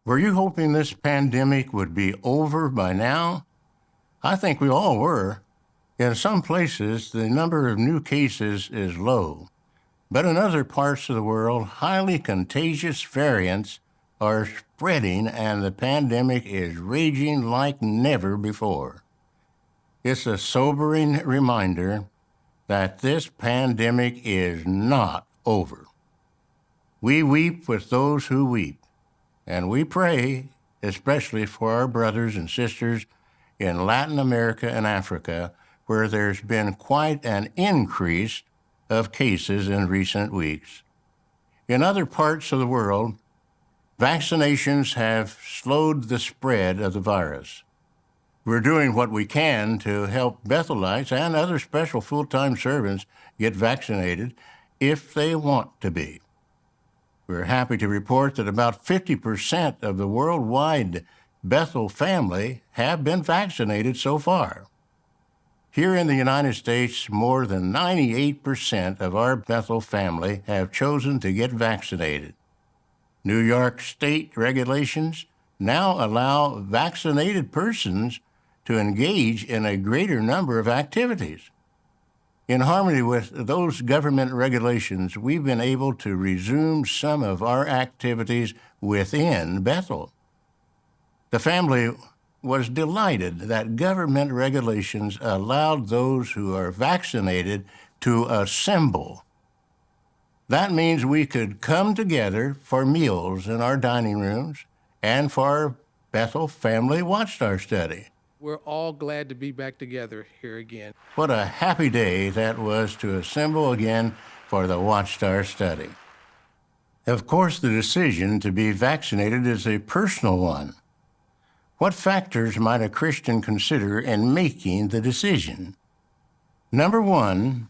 Were you hoping this pandemic would be over by now? I think we all were. In some places, the number of new cases is low, but in other parts of the world, highly contagious variants are spreading and the pandemic is raging like never before. It's a sobering reminder that this pandemic is not over. We weep with those who weep, and we pray, especially for our brothers and sisters in Latin America and Africa, where there's been quite an increase of cases in recent weeks. In other parts of the world, vaccinations have slowed the spread of the virus. We're doing what we can to help Bethelites and other special full-time servants get vaccinated if they want to be. We're happy to report that about 50% of the worldwide Bethel family have been vaccinated so far. Here in the United States, more than 98% of our Bethel family have chosen to get vaccinated. New York state regulations now allow vaccinated persons to engage in a greater number of activities. In harmony with those government regulations, we've been able to resume some of our activities within Bethel. The family was delighted that government regulations allowed those who are vaccinated to assemble. That means we could come together for meals in our dining rooms and for our Bethel Family Watchtower study. We're all glad to be back together here again. What a happy day that was to assemble again for the Watchtower study. Of course, the decision to be vaccinated is a personal one. What factors might a Christian consider in making the decision? Number one,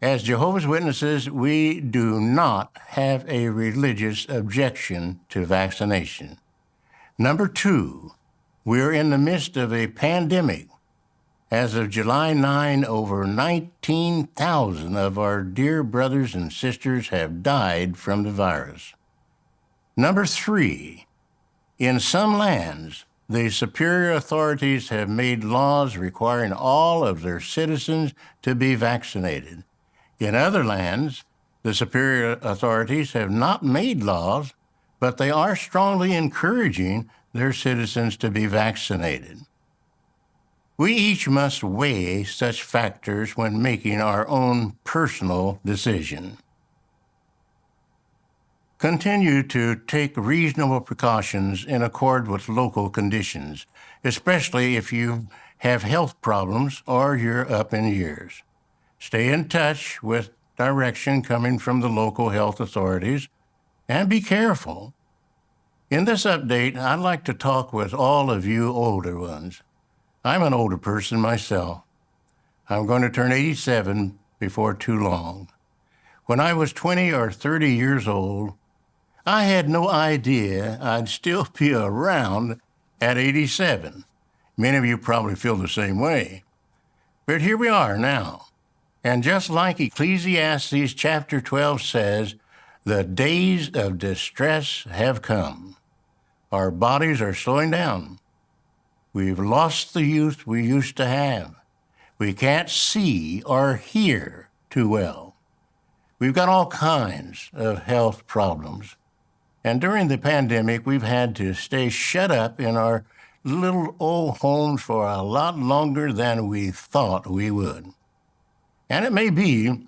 as Jehovah's Witnesses, we do not have a religious objection to vaccination. Number two, we're in the midst of a pandemic. As of July 9, over 19,000 of our dear brothers and sisters have died from the virus. Number three, in some lands, the superior authorities have made laws requiring all of their citizens to be vaccinated. In other lands, the superior authorities have not made laws, but they are strongly encouraging their citizens to be vaccinated. We each must weigh such factors when making our own personal decision. Continue to take reasonable precautions in accord with local conditions, especially if you have health problems or you're up in years. Stay in touch with direction coming from the local health authorities and be careful. In this update, I'd like to talk with all of you older ones. I'm an older person myself. I'm going to turn 87 before too long. When I was 20 or 30 years old, I had no idea I'd still be around at 87. Many of you probably feel the same way. But here we are now. And just like Ecclesiastes chapter 12 says, the days of distress have come. Our bodies are slowing down. We've lost the youth we used to have. We can't see or hear too well. We've got all kinds of health problems. And during the pandemic, we've had to stay shut up in our little old homes for a lot longer than we thought we would. And it may be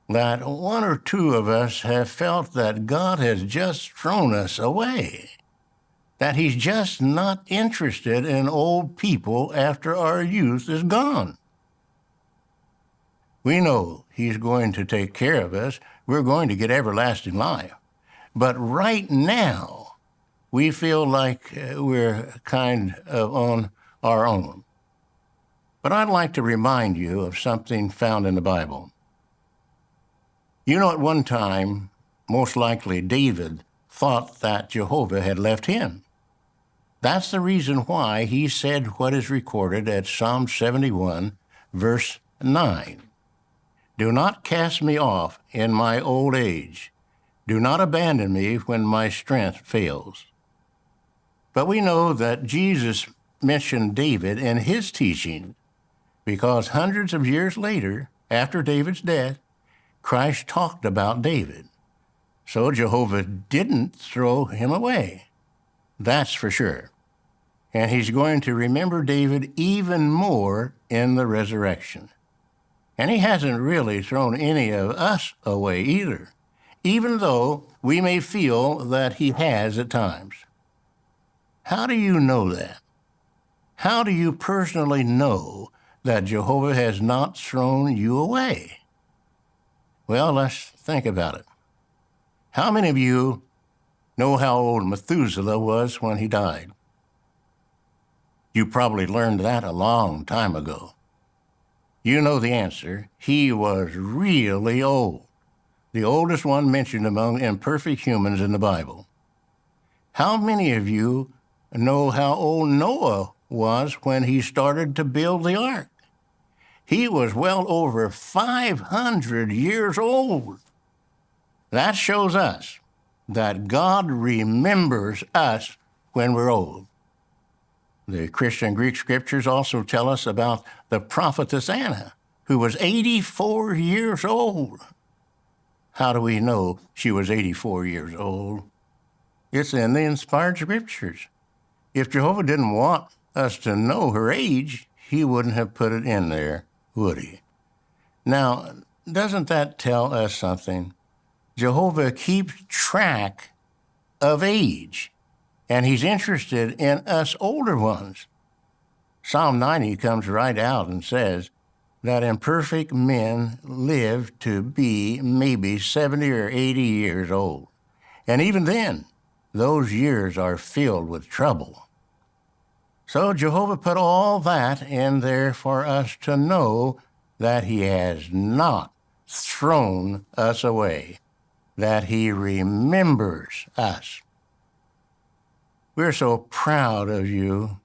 that one or two of us have felt that God has just thrown us away, that he's just not interested in old people after our youth is gone. We know he's going to take care of us. We're going to get everlasting life. But right now, we feel like we're kind of on our own. But I'd like to remind you of something found in the Bible. You know, at one time, most likely David thought that Jehovah had left him. That's the reason why he said what is recorded at Psalm 71, verse 9. Do not cast me off in my old age. Do not abandon me when my strength fails. But we know that Jesus mentioned David in his teaching because hundreds of years later, after David's death, Christ talked about David. So Jehovah didn't throw him away. That's for sure. And he's going to remember David even more in the resurrection. And he hasn't really thrown any of us away either, even though we may feel that he has at times. How do you know that? How do you personally know that Jehovah has not thrown you away? Well, let's think about it. How many of you know how old Methuselah was when he died? You probably learned that a long time ago. You know the answer. He was really old, the oldest one mentioned among imperfect humans in the Bible. How many of you know how old Noah was when he started to build the ark? He was well over 500 years old. That shows us that God remembers us when we're old. The Christian Greek scriptures also tell us about the prophetess Anna, who was 84 years old. How do we know she was 84 years old? It's in the inspired scriptures. If Jehovah didn't want us to know her age, he wouldn't have put it in there, would he? Now, doesn't that tell us something? Jehovah keeps track of age, and he's interested in us older ones. Psalm 90 comes right out and says that imperfect men live to be maybe 70 or 80 years old. And even then, those years are filled with trouble. So Jehovah put all that in there for us to know that he has not thrown us away, that he remembers us. We're so proud of you.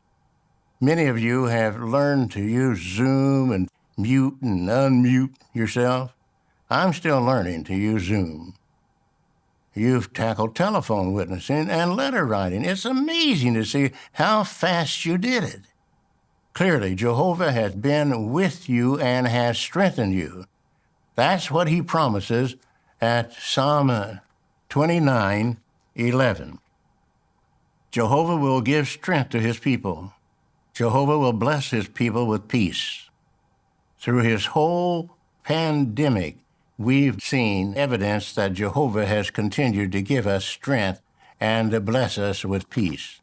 Many of you have learned to use Zoom and mute and unmute yourself. I'm still learning to use Zoom. You've tackled telephone witnessing and letter writing. It's amazing to see how fast you did it. Clearly, Jehovah has been with you and has strengthened you. That's what he promises at Psalm 29:11. Jehovah will give strength to his people. Jehovah will bless his people with peace. Through his whole pandemic, we've seen evidence that Jehovah has continued to give us strength and to bless us with peace.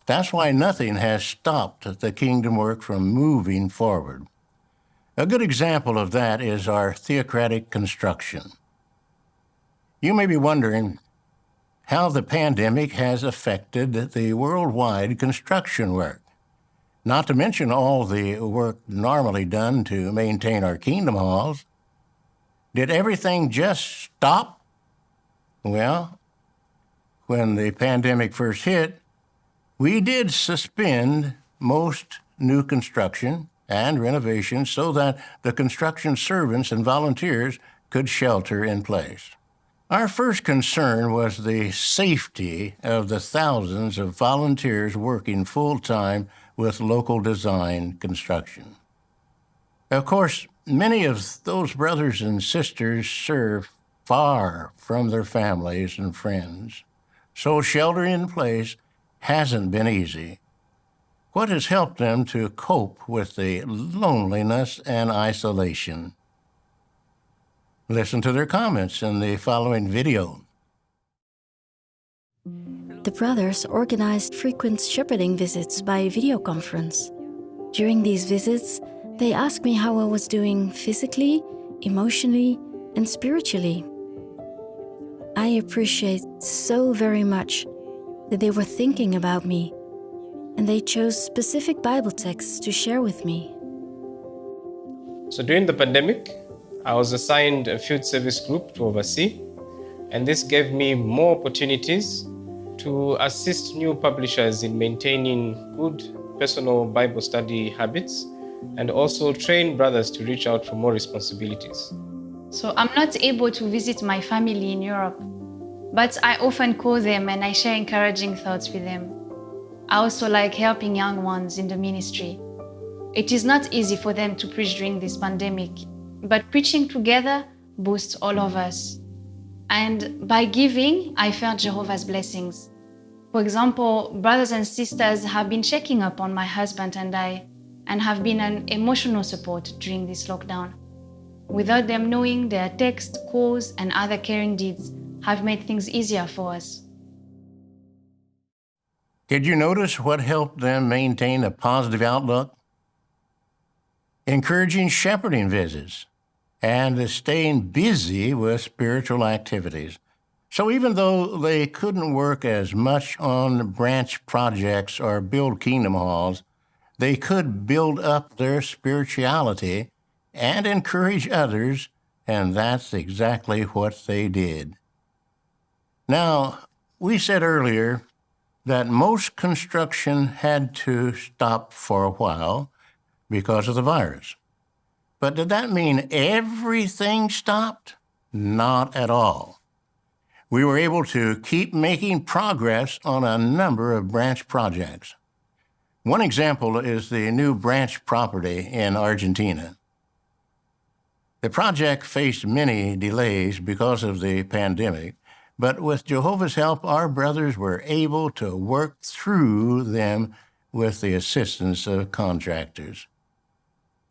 That's why nothing has stopped the kingdom work from moving forward. A good example of that is our theocratic construction. You may be wondering how the pandemic has affected the worldwide construction work, not to mention all the work normally done to maintain our kingdom halls. Did everything just stop? Well, when the pandemic first hit, we did suspend most new construction and renovation so that the construction servants and volunteers could shelter in place. Our first concern was the safety of the thousands of volunteers working full-time with local design construction. Of course, many of those brothers and sisters serve far from their families and friends, so sheltering in place hasn't been easy. What has helped them to cope with the loneliness and isolation? Listen to their comments in the following video. The brothers organized frequent shepherding visits by video conference. During these visits, they asked me how I was doing physically, emotionally, and spiritually. I appreciate so very much that they were thinking about me, and they chose specific Bible texts to share with me. So during the pandemic, I was assigned a field service group to oversee, and this gave me more opportunities to assist new publishers in maintaining good personal Bible study habits and also train brothers to reach out for more responsibilities. So I'm not able to visit my family in Europe, but I often call them and I share encouraging thoughts with them. I also like helping young ones in the ministry. It is not easy for them to preach during this pandemic, but preaching together boosts all of us. And by giving, I felt Jehovah's blessings. For example, brothers and sisters have been checking up on my husband and I, and have been an emotional support during this lockdown. Without them knowing, their texts, calls, and other caring deeds have made things easier for us. Did you notice what helped them maintain a positive outlook? Encouraging shepherding visits and staying busy with spiritual activities. So even though they couldn't work as much on branch projects or build kingdom halls, they could build up their spirituality and encourage others, and that's exactly what they did. Now, we said earlier that most construction had to stop for a while because of the virus. But did that mean everything stopped? Not at all. We were able to keep making progress on a number of branch projects. One example is the new branch property in Argentina. The project faced many delays because of the pandemic, but with Jehovah's help, our brothers were able to work through them with the assistance of contractors.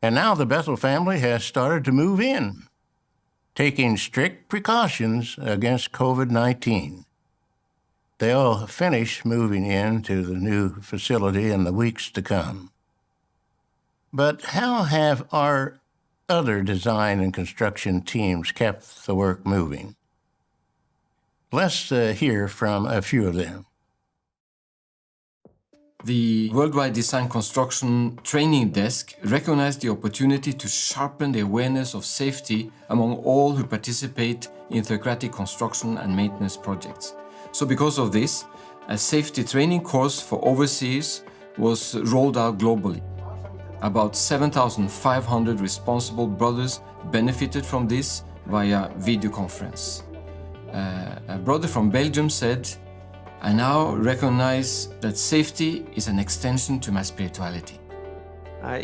And now the Bethel family has started to move in, taking strict precautions against COVID-19. They'll finish moving into the new facility in the weeks to come. But how have our other design and construction teams kept the work moving? Let's hear from a few of them. The Worldwide Design Construction Training Desk recognized the opportunity to sharpen the awareness of safety among all who participate in theocratic construction and maintenance projects. So because of this, a safety training course for overseers was rolled out globally. About 7,500 responsible brothers benefited from this via video conference. A brother from Belgium said, "I now recognize that safety is an extension to my spirituality."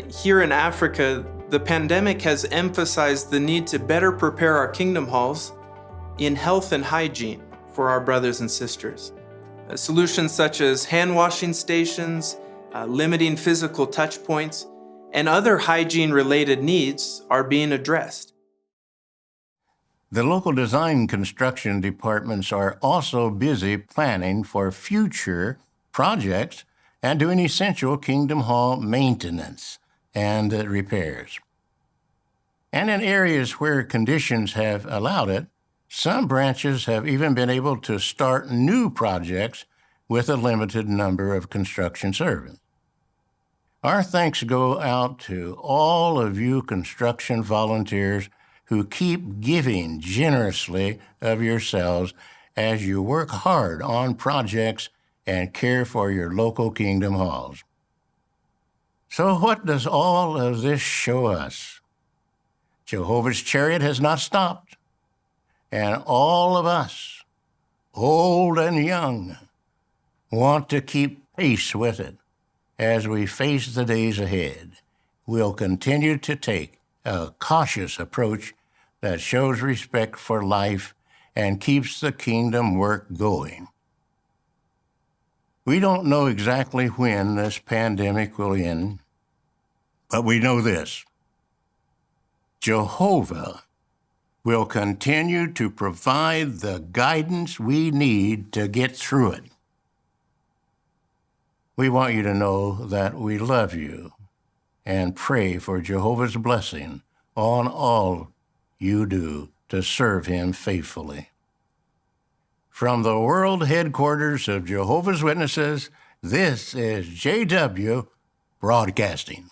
Here in Africa, the pandemic has emphasized the need to better prepare our kingdom halls in health and hygiene for our brothers and sisters. Solutions such as hand washing stations, limiting physical touch points, and other hygiene-related needs are being addressed. The local design construction departments are also busy planning for future projects and doing essential Kingdom Hall maintenance and repairs. And in areas where conditions have allowed it, some branches have even been able to start new projects with a limited number of construction servants. Our thanks go out to all of you construction volunteers who keep giving generously of yourselves as you work hard on projects and care for your local kingdom halls. So what does all of this show us? Jehovah's Chariot has not stopped, and all of us, old and young, want to keep pace with it. As we face the days ahead, we'll continue to take a cautious approach that shows respect for life and keeps the kingdom work going. We don't know exactly when this pandemic will end, but we know this: Jehovah will continue to provide the guidance we need to get through it. We want you to know that we love you and pray for Jehovah's blessing on all you do to serve him faithfully. From the world headquarters of Jehovah's Witnesses, this is JW Broadcasting.